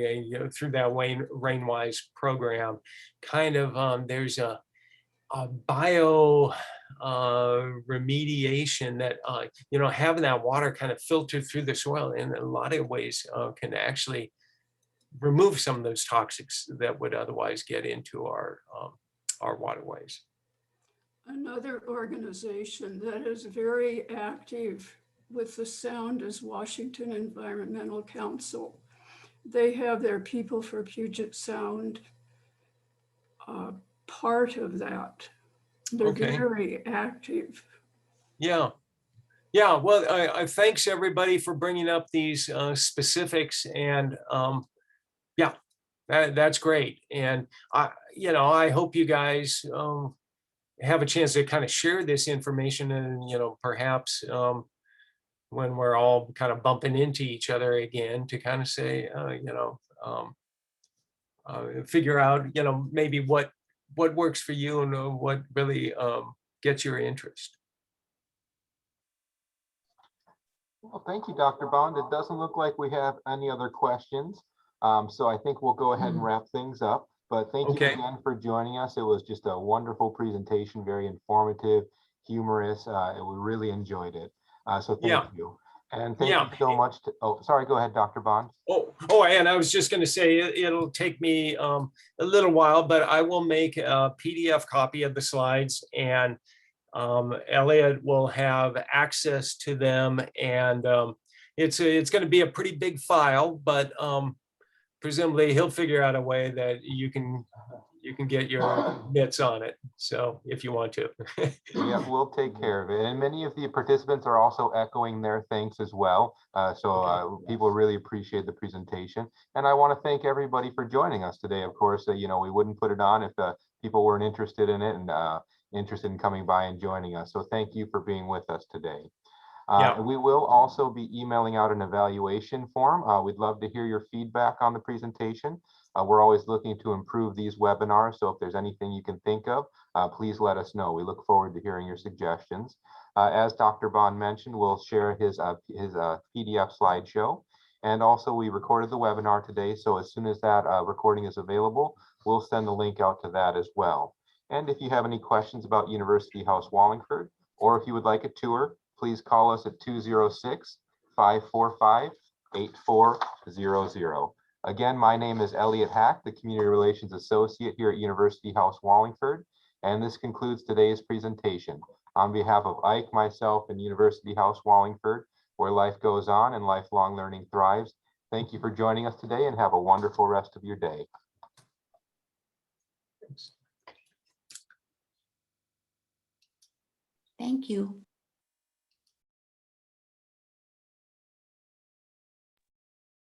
through that Rainwise program, kind of there's a bio remediation that having that water kind of filtered through the soil in a lot of ways can actually remove some of those toxics that would otherwise get into our waterways. Another organization that is very active with the sound is Washington Environmental Council. They have their People for Puget Sound part of that. They're very active. Yeah. Well, thanks everybody for bringing up these specifics, and that's great. And I hope you guys have a chance to kind of share this information, and perhaps when we're all kind of bumping into each other again, to kind of say, figure out, maybe what works for you and what really gets your interest. Well, thank you, Dr. Bond. It doesn't look like we have any other questions. So I think we'll go ahead and wrap things up. But thank you again for joining us. It was just a wonderful presentation, very informative, humorous. We really enjoyed it. So thank you. And thank you so much. Sorry, go ahead, Dr. Bond. And I was just going to say, it'll take me a little while, but I will make a PDF copy of the slides, and Elliot will have access to them, and it's going to be a pretty big file, but presumably he'll figure out a way that you can get your mitts on it. So if you want to. Yeah, we'll take care of it. And many of the participants are also echoing their thanks as well. People really appreciate the presentation. And I want to thank everybody for joining us today. Of course, we wouldn't put it on if people weren't interested in it and interested in coming by and joining us. So thank you for being with us today. Yeah. We will also be emailing out an evaluation form. We'd love to hear your feedback on the presentation. We're always looking to improve these webinars, so if there's anything you can think of, please let us know. We look forward to hearing your suggestions. As Dr. Bond mentioned, we'll share his PDF slideshow. And also we recorded the webinar today, so as soon as that recording is available, we'll send the link out to that as well. And if you have any questions about University House Wallingford, or if you would like a tour, please call us at 206-545-8400. Again, my name is Elliot Hack, the Community Relations Associate here at University House Wallingford, and this concludes today's presentation. On behalf of Ike, myself, and University House Wallingford, where life goes on and lifelong learning thrives, thank you for joining us today and have a wonderful rest of your day. Thank you.